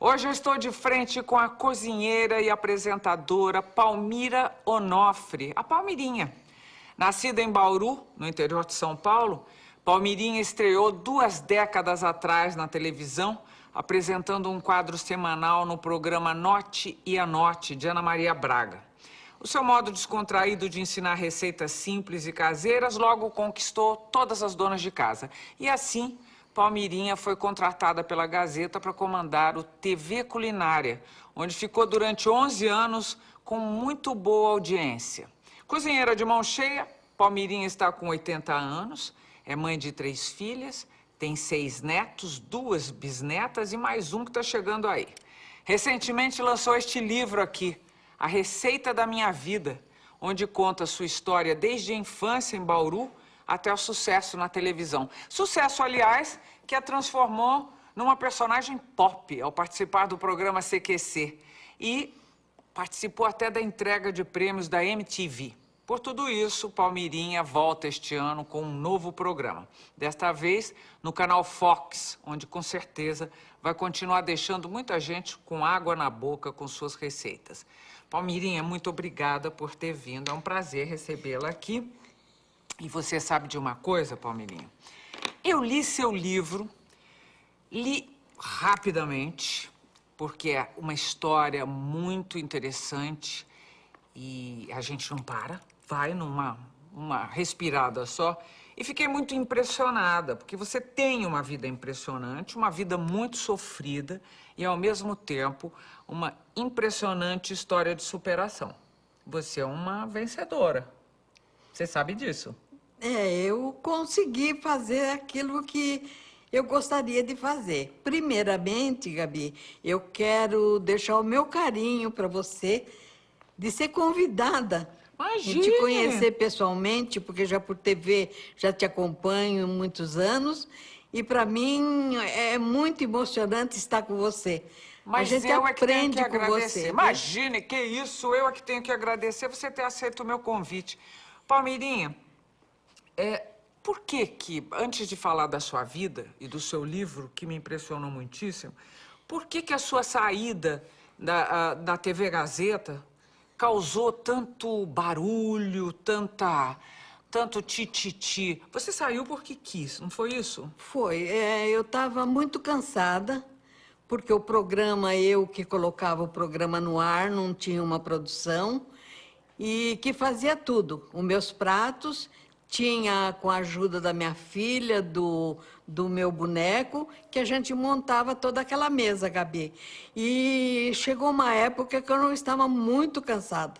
Hoje eu estou de frente com a cozinheira e apresentadora Palmira Onofre, a Palmirinha. Nascida em Bauru, no interior de São Paulo, Palmirinha estreou 2 décadas atrás na televisão, apresentando um quadro semanal no programa Note e Anote, de Ana Maria Braga. O seu modo descontraído de ensinar receitas simples e caseiras logo conquistou todas as donas de casa. E assim, Palmirinha foi contratada pela Gazeta para comandar o TV Culinária, onde ficou durante 11 anos com muito boa audiência. Cozinheira de mão cheia, Palmirinha está com 80 anos, é mãe de 3 filhas, tem 6 netos, 2 bisnetas e mais um que está chegando aí. Recentemente lançou este livro aqui, A Receita da Minha Vida, onde conta sua história desde a infância em Bauru até o sucesso na televisão. Sucesso, aliás, que a transformou numa personagem pop ao participar do programa CQC e participou até da entrega de prêmios da MTV. Por tudo isso, Palmirinha volta este ano com um novo programa. Desta vez no canal Fox, onde com certeza vai continuar deixando muita gente com água na boca com suas receitas. Palmirinha, muito obrigada por ter vindo. É um prazer recebê-la aqui. E você sabe de uma coisa, Palmirinha? Eu li seu livro, li rapidamente, porque é uma história muito interessante e a gente não para, vai numa respirada só. E fiquei muito impressionada, porque você tem uma vida impressionante, uma vida muito sofrida e, ao mesmo tempo, uma impressionante história de superação. Você é uma vencedora. Você sabe disso? Eu consegui fazer aquilo que eu gostaria de fazer. Primeiramente, Gabi, eu quero deixar o meu carinho para você de ser convidada. Imagine! E te conhecer pessoalmente, porque já por TV já te acompanho há muitos anos. E para mim é muito emocionante estar com você. Mas a gente eu é que tenho que aprende com agradecer. você. Imagine, que isso, eu é que tenho que agradecer você ter aceito o meu convite. Palmirinha, por que, antes de falar da sua vida e do seu livro, que me impressionou muitíssimo, por que a sua saída da TV Gazeta causou tanto barulho, tanto tititi? Você saiu porque quis, não foi isso? Foi. Eu estava muito cansada, porque o programa, eu que colocava o programa no ar, não tinha uma produção, e que fazia tudo. Os meus pratos, tinha com a ajuda da minha filha, do meu boneco, que a gente montava toda aquela mesa, Gabi. E chegou uma época que eu não estava muito cansada.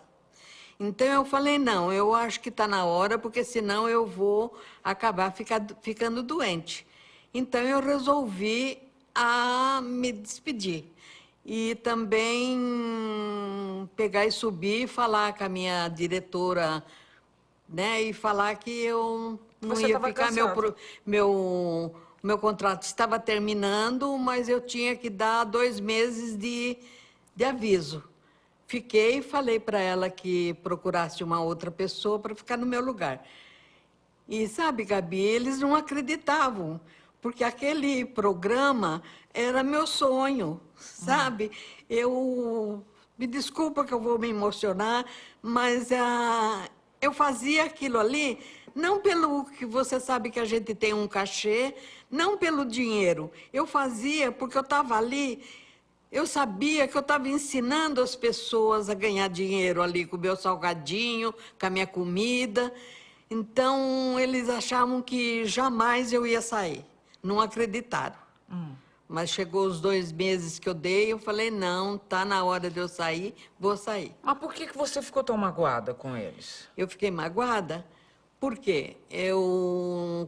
Então eu falei, não, eu acho que está na hora, porque senão eu vou acabar ficando doente. Então eu resolvi me despedir. E também pegar e subir e falar com a minha diretora, né? E falar que eu não Você ia estava ficar, cansada. meu contrato estava terminando, mas eu tinha que dar 2 meses de aviso. Fiquei e falei para ela que procurasse uma outra pessoa para ficar no meu lugar. E sabe, Gabi, eles não acreditavam, porque aquele programa era meu sonho, sabe? Me desculpa que eu vou me emocionar, mas eu fazia aquilo ali, não pelo que você sabe que a gente tem um cachê, não pelo dinheiro. Eu fazia porque eu estava ali. Eu sabia que eu estava ensinando as pessoas a ganhar dinheiro ali com o meu salgadinho, com a minha comida. Então, eles achavam que jamais eu ia sair. Não acreditaram. Mas chegou os 2 meses que eu dei, eu falei, não, tá na hora de eu sair, vou sair. Mas por que você ficou tão magoada com eles? Eu fiquei magoada porque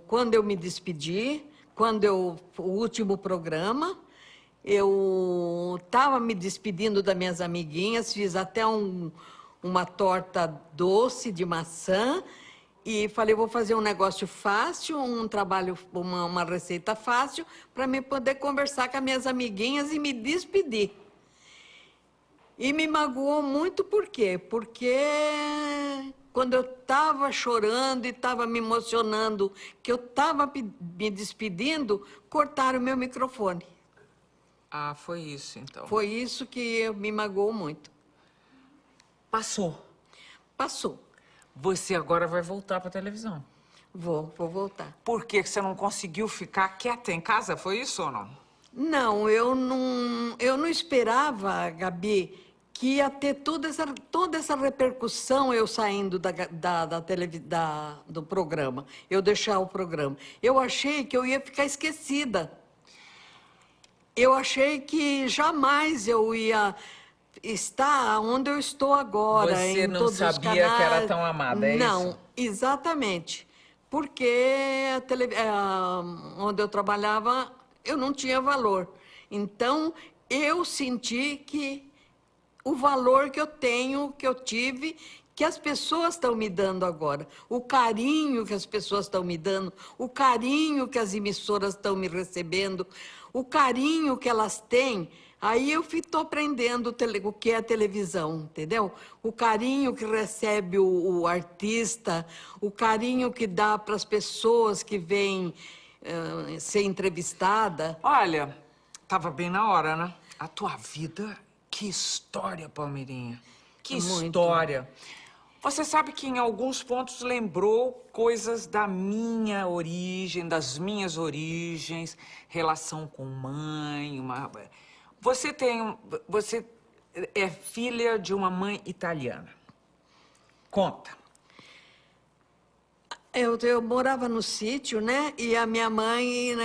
quando eu me despedi, o último programa, eu estava me despedindo das minhas amiguinhas, fiz até uma torta doce de maçã e falei, vou fazer um negócio fácil, um trabalho, uma receita fácil, para me poder conversar com as minhas amiguinhas e me despedir. E me magoou muito por quê? Porque quando eu estava chorando e estava me emocionando, que eu estava me despedindo, cortaram o meu microfone. Ah, foi isso, então. Foi isso que me magoou muito. Passou. Passou. Você agora vai voltar pra televisão. Vou voltar. Por que você não conseguiu ficar quieta em casa? Foi isso ou não? Não, eu não esperava, Gabi, que ia ter toda essa repercussão eu saindo do programa, eu deixar o programa. Eu achei que eu ia ficar esquecida. Eu achei que jamais eu ia estar onde eu estou agora, Você em não todos os sabia que era canais. tão amada, é isso? Não, exatamente. Porque onde eu trabalhava, eu não tinha valor. Então, eu senti que o valor que eu tenho, que eu tive, que as pessoas estão me dando agora, o carinho que as pessoas estão me dando, o carinho que as emissoras estão me recebendo, o carinho que elas têm. Aí eu estou aprendendo o que é televisão, entendeu? O carinho que recebe o artista, o carinho que dá para as pessoas que vêm ser entrevistada. Olha, tava bem na hora, né? A tua vida, que história, Palmeirinha. Que Muito. história. Você sabe que em alguns pontos lembrou coisas da minha origem, das minhas origens, relação com mãe, Você é filha de uma mãe italiana. Conta. Eu morava no sítio, né? E a minha mãe, né,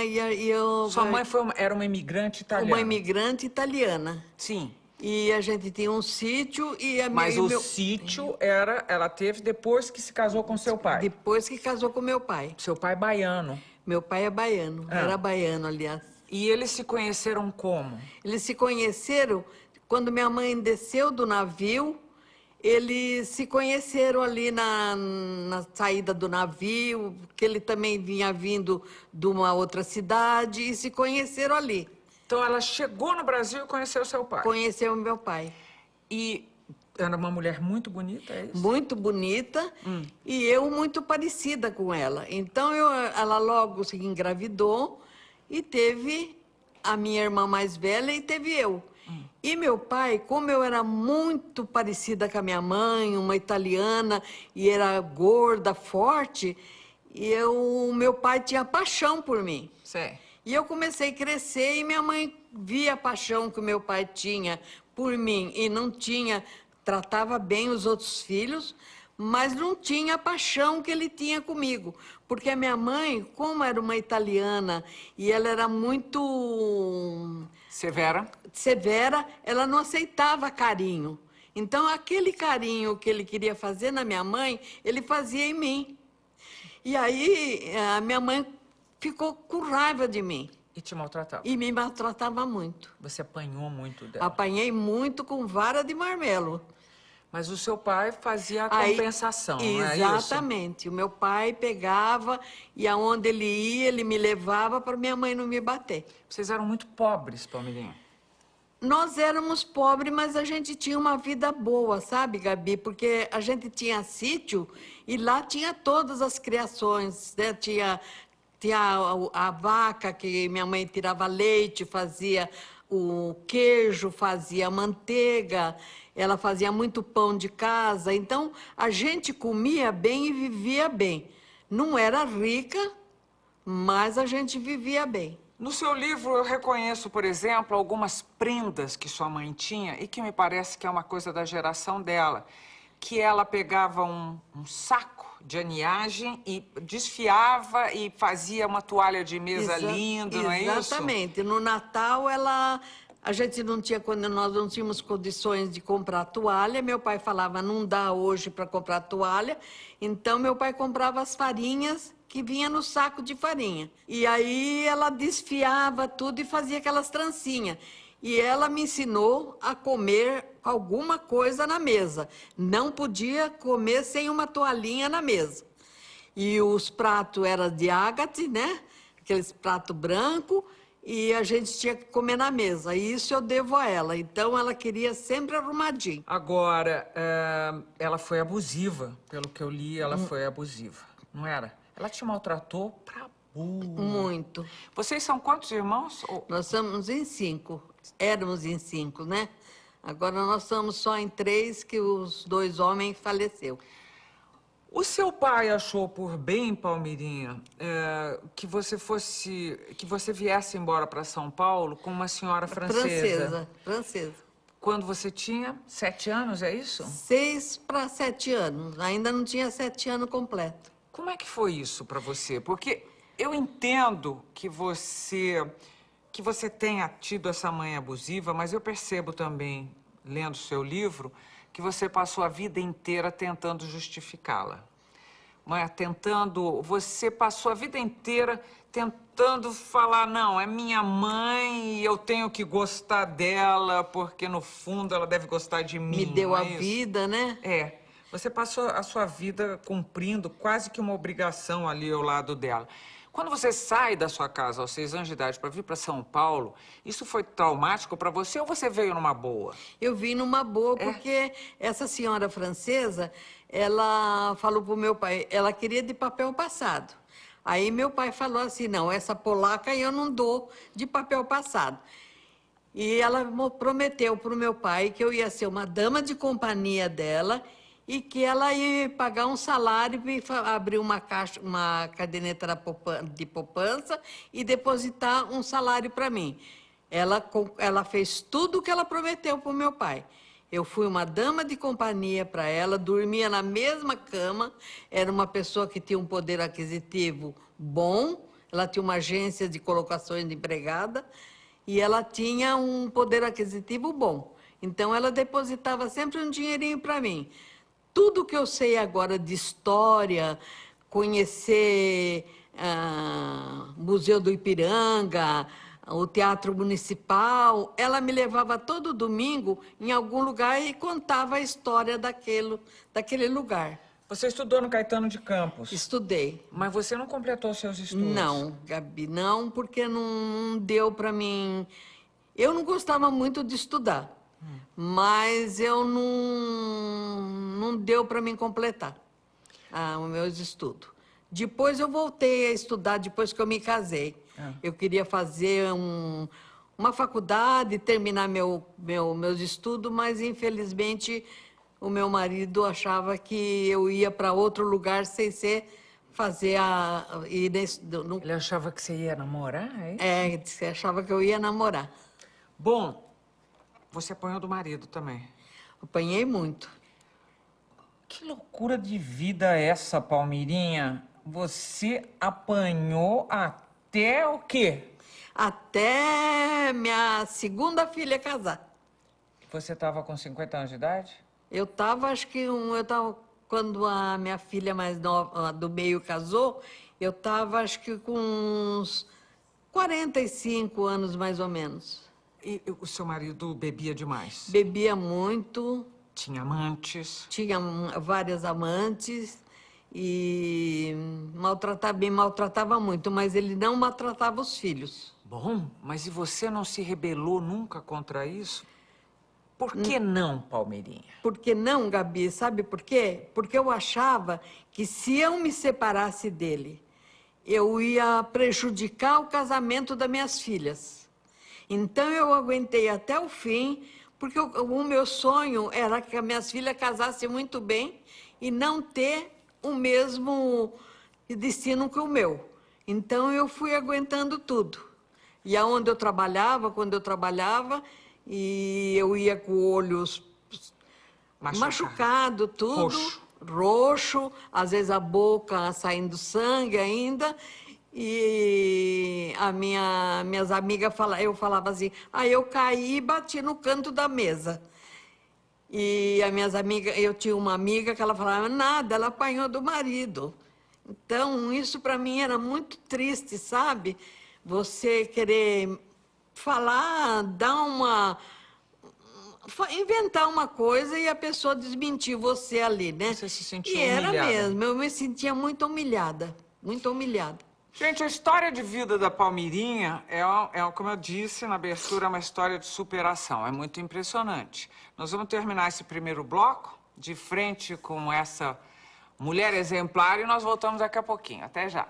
Sua mãe era uma imigrante italiana. uma imigrante italiana. Sim. E a gente tinha um sítio Mas o sítio ela teve depois que se casou com seu pai. Depois que casou com meu pai. Seu pai baiano. Meu pai é baiano, era baiano, aliás. E eles se conheceram como? Eles se conheceram quando minha mãe desceu do navio. Eles se conheceram ali na saída do navio, que ele também vinha vindo de uma outra cidade, e se conheceram ali. Então ela chegou no Brasil e conheceu seu pai. Conheceu o meu pai. E era uma mulher muito bonita, é isso? Muito bonita e eu muito parecida com ela. Então ela logo se engravidou e teve a minha irmã mais velha e teve eu. E meu pai, como eu era muito parecida com a minha mãe, uma italiana, e era gorda, forte, meu pai tinha paixão por mim. Sei. E eu comecei a crescer e minha mãe via a paixão que o meu pai tinha por mim e não tinha, tratava bem os outros filhos, mas não tinha a paixão que ele tinha comigo. Porque a minha mãe, como era uma italiana e ela era muito severa, ela não aceitava carinho. Então, aquele carinho que ele queria fazer na minha mãe, ele fazia em mim. E aí, a minha mãe ficou com raiva de mim. E te maltratava? E me maltratava muito. Você apanhou muito dela? Apanhei muito com vara de marmelo. Mas o seu pai fazia a compensação, não é isso? Exatamente. O meu pai pegava e aonde ele ia, ele me levava para minha mãe não me bater. Vocês eram muito pobres, Palmeirinha. Nós éramos pobres, mas a gente tinha uma vida boa, sabe, Gabi? Porque a gente tinha sítio e lá tinha todas as criações, né? Tinha a vaca que minha mãe tirava leite, fazia o queijo, fazia manteiga, ela fazia muito pão de casa. Então, a gente comia bem e vivia bem. Não era rica, mas a gente vivia bem. No seu livro, eu reconheço, por exemplo, algumas prendas que sua mãe tinha e que me parece que é uma coisa da geração dela, que ela pegava um saco de aniagem e desfiava e fazia uma toalha de mesa lindo, não é isso? Exatamente. No Natal, a gente não tinha, quando nós não tínhamos condições de comprar toalha, meu pai falava, não dá hoje para comprar toalha, então meu pai comprava as farinhas que vinha no saco de farinha. E aí ela desfiava tudo e fazia aquelas trancinhas. E ela me ensinou a comer alguma coisa na mesa. Não podia comer sem uma toalhinha na mesa. E os pratos eram de ágate, né? Aqueles pratos brancos. E a gente tinha que comer na mesa. E isso eu devo a ela. Então, ela queria sempre arrumadinho. Agora, ela foi abusiva. Pelo que eu li, ela foi abusiva. Não era? Ela te maltratou pra burro. Muito. Vocês são quantos irmãos? Nós somos em 5. éramos em 5, né? Agora nós estamos só em 3, que os 2 homens faleceu. O seu pai achou por bem, Palmirinha, que você viesse embora para São Paulo com uma senhora francesa. Francesa. Quando você tinha 7 anos, é isso? 6 para 7 anos. Ainda não tinha 7 anos completo. Como é que foi isso para você? Porque eu entendo que você tenha tido essa mãe abusiva, mas eu percebo também, lendo seu livro, que você passou a vida inteira tentando justificá-la. Você passou a vida inteira tentando falar, não, é minha mãe e eu tenho que gostar dela, porque no fundo ela deve gostar de mim. Me deu não é a isso? vida, né? É. Você passou a sua vida cumprindo quase que uma obrigação ali ao lado dela. Quando você sai da sua casa aos 6 anos de idade para vir para São Paulo, isso foi traumático para você ou você veio numa boa? Eu vim numa boa, porque essa senhora francesa, ela falou pro meu pai, ela queria de papel passado. Aí meu pai falou assim, não, essa polaca eu não dou de papel passado. E ela prometeu pro meu pai que eu ia ser uma dama de companhia dela e que ela ia pagar um salário e abrir uma caixa, uma caderneta de poupança e depositar um salário para mim. Ela fez tudo o que ela prometeu para o meu pai. Eu fui uma dama de companhia para ela, dormia na mesma cama, era uma pessoa que tinha um poder aquisitivo bom, ela tinha uma agência de colocações de empregada e ela tinha um poder aquisitivo bom. Então, ela depositava sempre um dinheirinho para mim. Tudo que eu sei agora de história, conhecer Museu do Ipiranga, o Teatro Municipal, ela me levava todo domingo em algum lugar e contava a história daquele lugar. Você estudou no Caetano de Campos? Estudei. Mas você não completou seus estudos? Não, Gabi, não, porque não deu para mim. Eu não gostava muito de estudar. Mas eu não deu para mim completar os meus estudos. Depois eu voltei a estudar, depois que eu me casei. Eu queria fazer uma faculdade, terminar meus estudos, mas infelizmente o meu marido achava que eu ia para outro lugar sem ser fazer Ele achava que você ia namorar, é isso? É, você achava que eu ia namorar. Bom, você apanhou do marido também. Apanhei muito. Que loucura de vida é essa, Palmirinha? Você apanhou até o quê? Até minha segunda filha casar. Você estava com 50 anos de idade? Eu estava, quando a minha filha mais nova, do meio, casou, eu estava, acho que com uns 45 anos, mais ou menos. E o seu marido bebia demais? Bebia muito. Tinha amantes? Tinha várias amantes e me maltratava muito, mas ele não maltratava os filhos. Bom, mas e você não se rebelou nunca contra isso? Por que não, Palmeirinha? Por que não, Gabi? Sabe por quê? Porque eu achava que se eu me separasse dele, eu ia prejudicar o casamento das minhas filhas. Então eu aguentei até o fim, porque o meu sonho era que as minhas filhas casassem muito bem e não ter o mesmo destino que o meu. Então eu fui aguentando tudo. E aonde eu trabalhava, quando eu trabalhava, e eu ia com o olho machucado, tudo, roxo, às vezes a boca saindo sangue ainda. E minhas amigas eu falava assim, eu caí e bati no canto da mesa. E as minhas amigas, eu tinha uma amiga que ela falava, nada, ela apanhou do marido. Então, isso para mim era muito triste, sabe? Você querer falar, inventar uma coisa e a pessoa desmentir você ali, né? Você se sentiu humilhada. humilhada. Era mesmo, eu me sentia muito humilhada, muito humilhada. Gente, a história de vida da Palmirinha como eu disse na abertura, é uma história de superação. É muito impressionante. Nós vamos terminar esse primeiro bloco de frente com essa mulher exemplar e nós voltamos daqui a pouquinho. Até já.